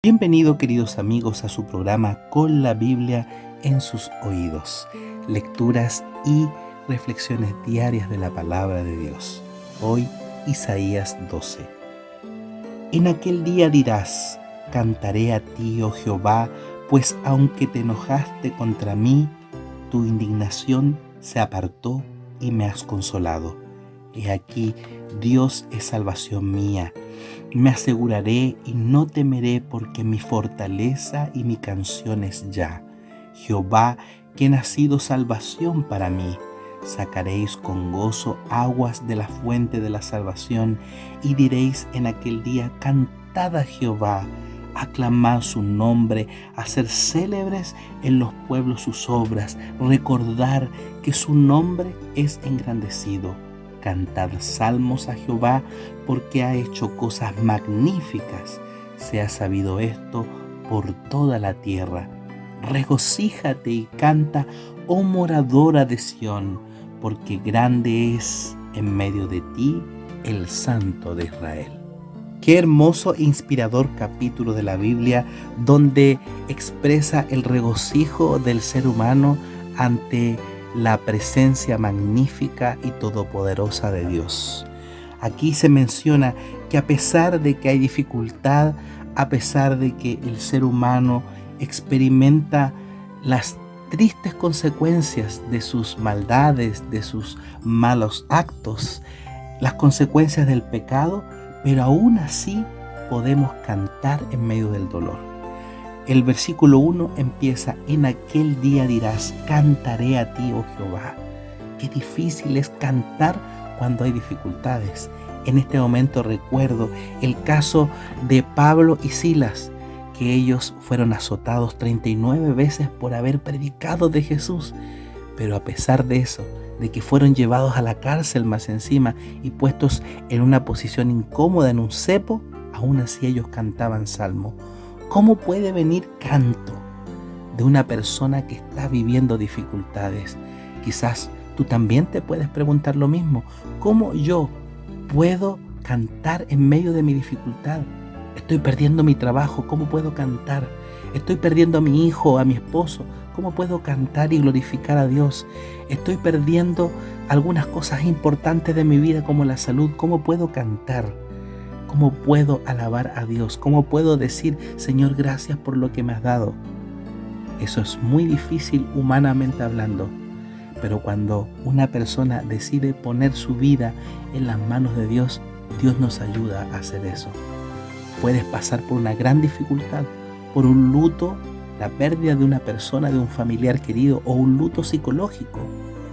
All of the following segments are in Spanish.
Bienvenido, queridos amigos, a su programa Con la Biblia en sus oídos. Lecturas y reflexiones diarias de la palabra de Dios. Hoy, Isaías 12. En aquel día dirás: cantaré a ti, oh Jehová, pues aunque te enojaste contra mí, tu indignación se apartó y me has consolado. He aquí, Dios es salvación mía. Me aseguraré y no temeré, porque mi fortaleza y mi canción es Jah. Jehová, quien ha sido salvación para mí. Sacaréis con gozo aguas de la fuente de la salvación, y diréis en aquel día: cantad a Jehová, aclamad su nombre, hacer célebres en los pueblos sus obras, recordar que su nombre es engrandecido. Cantad salmos a Jehová, porque ha hecho cosas magníficas. Se ha sabido esto por toda la tierra. Regocíjate y canta, oh moradora de Sión, porque grande es en medio de ti el Santo de Israel. Qué hermoso e inspirador capítulo de la Biblia, donde expresa el regocijo del ser humano ante la presencia magnífica y todopoderosa de Dios. Aquí se menciona que a pesar de que hay dificultad, a pesar de que el ser humano experimenta las tristes consecuencias de sus maldades, de sus malos actos, las consecuencias del pecado, pero aún así podemos cantar en medio del dolor. El versículo 1 empieza: en aquel día dirás, cantaré a ti, oh Jehová. Qué difícil es cantar cuando hay dificultades. En este momento recuerdo el caso de Pablo y Silas, que ellos fueron azotados 39 veces por haber predicado de Jesús. Pero a pesar de eso, de que fueron llevados a la cárcel más encima y puestos en una posición incómoda en un cepo, aún así ellos cantaban salmo. ¿Cómo puede venir canto de una persona que está viviendo dificultades? Quizás tú también te puedes preguntar lo mismo. ¿Cómo yo puedo cantar en medio de mi dificultad? Estoy perdiendo mi trabajo, ¿cómo puedo cantar? Estoy perdiendo a mi hijo, a mi esposo, ¿cómo puedo cantar y glorificar a Dios? Estoy perdiendo algunas cosas importantes de mi vida como la salud, ¿cómo puedo cantar? ¿Cómo puedo alabar a Dios? ¿Cómo puedo decir: Señor, gracias por lo que me has dado? Eso es muy difícil humanamente hablando, pero cuando una persona decide poner su vida en las manos de Dios, Dios nos ayuda a hacer eso. Puedes pasar por una gran dificultad, por un luto, la pérdida de una persona, de un familiar querido, o un luto psicológico.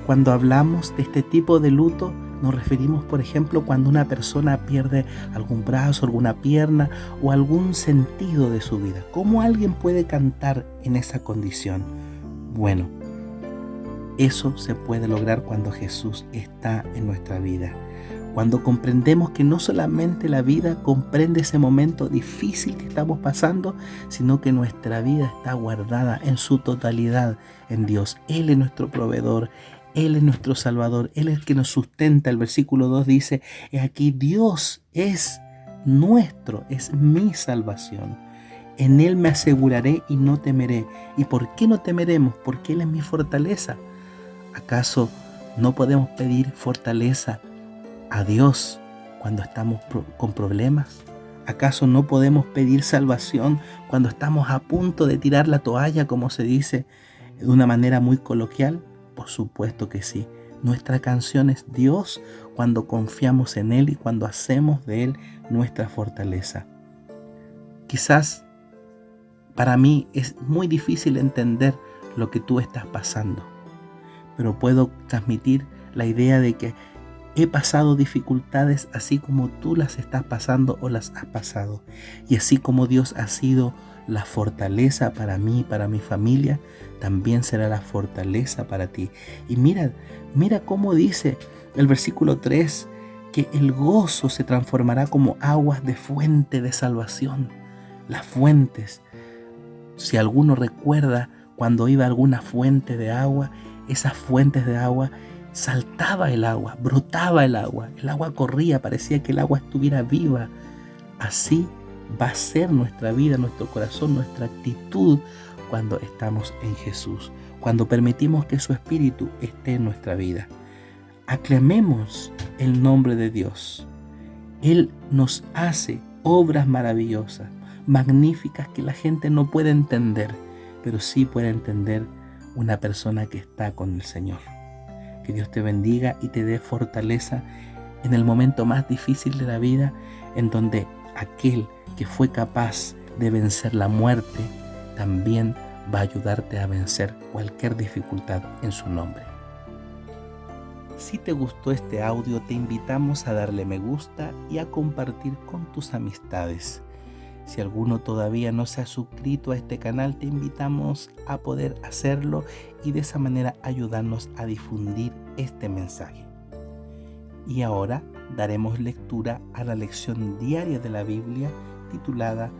Cuando hablamos de este tipo de luto, nos referimos, por ejemplo, cuando una persona pierde algún brazo, alguna pierna o algún sentido de su vida. ¿Cómo alguien puede cantar en esa condición? Bueno, eso se puede lograr cuando Jesús está en nuestra vida. Cuando comprendemos que no solamente la vida comprende ese momento difícil que estamos pasando, sino que nuestra vida está guardada en su totalidad en Dios. Él es nuestro proveedor, Él es nuestro Salvador, Él es el que nos sustenta. El versículo 2 dice: he aquí, Dios es nuestro, es mi salvación. En Él me aseguraré y no temeré. ¿Y por qué no temeremos? Porque Él es mi fortaleza. ¿Acaso no podemos pedir fortaleza a Dios cuando estamos con problemas? ¿Acaso no podemos pedir salvación cuando estamos a punto de tirar la toalla, como se dice de una manera muy coloquial? Por supuesto que sí. Nuestra canción es Dios cuando confiamos en Él y cuando hacemos de Él nuestra fortaleza. Quizás para mí es muy difícil entender lo que tú estás pasando, pero puedo transmitir la idea de que he pasado dificultades así como tú las estás pasando o las has pasado. Y así como Dios ha sido la fortaleza para mí y para mi familia, también será la fortaleza para ti. Y mira cómo dice el versículo 3, que el gozo se transformará como aguas de fuente de salvación. Las fuentes. Si alguno recuerda cuando iba a alguna fuente de agua, esas fuentes de agua, saltaba el agua, brotaba el agua corría, parecía que el agua estuviera viva. Así va a ser nuestra vida, nuestro corazón, nuestra actitud cuando estamos en Jesús, cuando permitimos que su Espíritu esté en nuestra vida. Aclamemos el nombre de Dios. Él nos hace obras maravillosas, magníficas, que la gente no puede entender, pero sí puede entender una persona que está con el Señor. Que Dios te bendiga y te dé fortaleza en el momento más difícil de la vida, en donde aquel que fue capaz de vencer la muerte también va a ayudarte a vencer cualquier dificultad en su nombre. Si te gustó este audio, te invitamos a darle me gusta y a compartir con tus amistades. Si alguno todavía no se ha suscrito a este canal, te invitamos a poder hacerlo y de esa manera ayudarnos a difundir este mensaje. Y ahora daremos lectura a la lección diaria de la Biblia titulada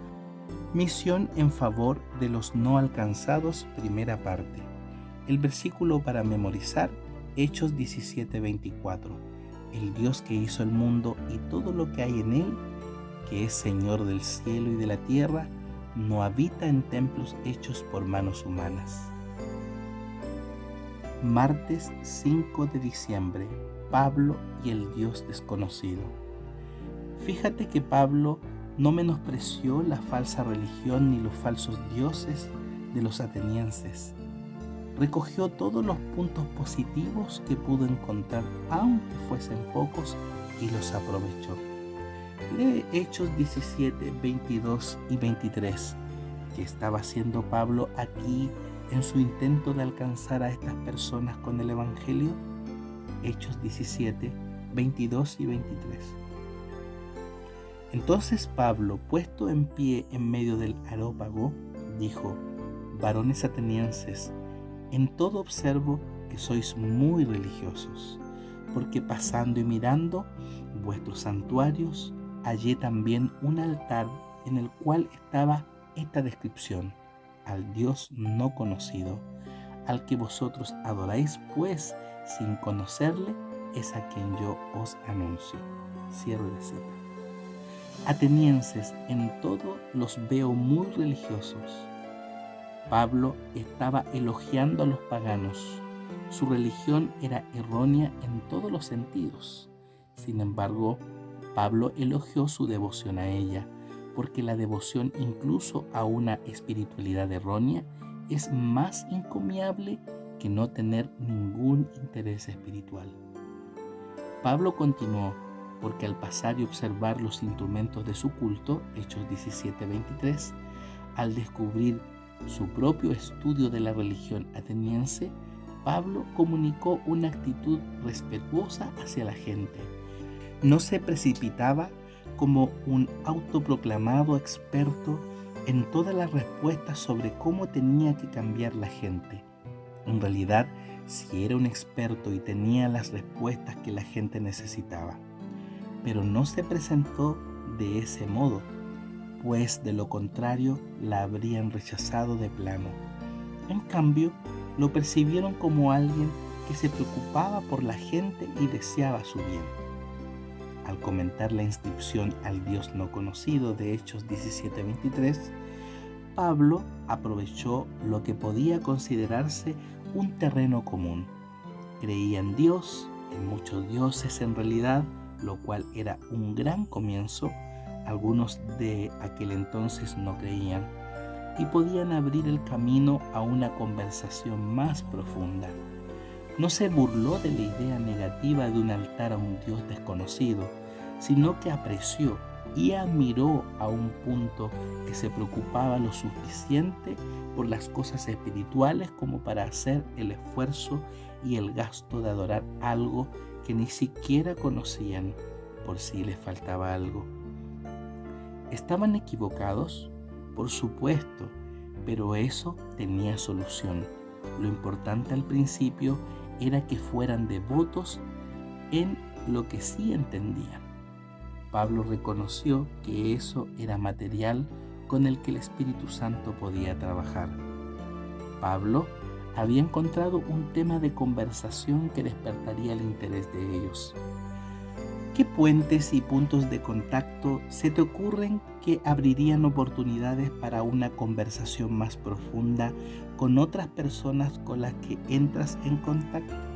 Misión en favor de los no alcanzados, primera parte. El versículo para memorizar, Hechos 17:24. El Dios que hizo el mundo y todo lo que hay en él, que es Señor del cielo y de la tierra, no habita en templos hechos por manos humanas. Martes 5 de diciembre. Pablo y el Dios desconocido. Fíjate que Pablo no menospreció la falsa religión ni los falsos dioses de los atenienses. Recogió todos los puntos positivos que pudo encontrar, aunque fuesen pocos, y los aprovechó. Lee Hechos 17, 22 y 23. ¿Qué estaba haciendo Pablo aquí en su intento de alcanzar a estas personas con el Evangelio? Hechos 17, 22 y 23. Entonces Pablo, puesto en pie en medio del areópago, dijo: varones atenienses, en todo observo que sois muy religiosos, porque pasando y mirando vuestros santuarios, hallé también un altar en el cual estaba esta descripción: al Dios no conocido, al que vosotros adoráis, pues sin conocerle, es a quien yo os anuncio. Cierre de cita. Atenienses, en todo los veo muy religiosos. Pablo estaba elogiando a los paganos. Su religión era errónea en todos los sentidos. Sin embargo, Pablo elogió su devoción a ella, porque la devoción incluso a una espiritualidad errónea es más encomiable que no tener ningún interés espiritual. Pablo continuó: porque al pasar y observar los instrumentos de su culto, Hechos 17:23, al descubrir su propio estudio de la religión ateniense, Pablo comunicó una actitud respetuosa hacia la gente. No se precipitaba como un autoproclamado experto en todas las respuestas sobre cómo tenía que cambiar la gente. En realidad, sí era un experto y tenía las respuestas que la gente necesitaba. Pero no se presentó de ese modo, pues de lo contrario la habrían rechazado de plano. En cambio, lo percibieron como alguien que se preocupaba por la gente y deseaba su bien. Al comentar la inscripción al Dios no conocido de Hechos 17:23, Pablo aprovechó lo que podía considerarse un terreno común. Creía en Dios, en muchos dioses en realidad, lo cual era un gran comienzo. Algunos de aquel entonces no creían y podían abrir el camino a una conversación más profunda. No se burló de la idea negativa de un altar a un Dios desconocido, sino que apreció y admiró a un punto que se preocupaba lo suficiente por las cosas espirituales como para hacer el esfuerzo y el gasto de adorar algo que ni siquiera conocían, por si les faltaba algo. ¿Estaban equivocados? Por supuesto, pero eso tenía solución. Lo importante al principio era que fueran devotos en lo que sí entendían. Pablo reconoció que eso era material con el que el Espíritu Santo podía trabajar. Pablo había encontrado un tema de conversación que despertaría el interés de ellos. ¿Qué puentes y puntos de contacto se te ocurren que abrirían oportunidades para una conversación más profunda con otras personas con las que entras en contacto?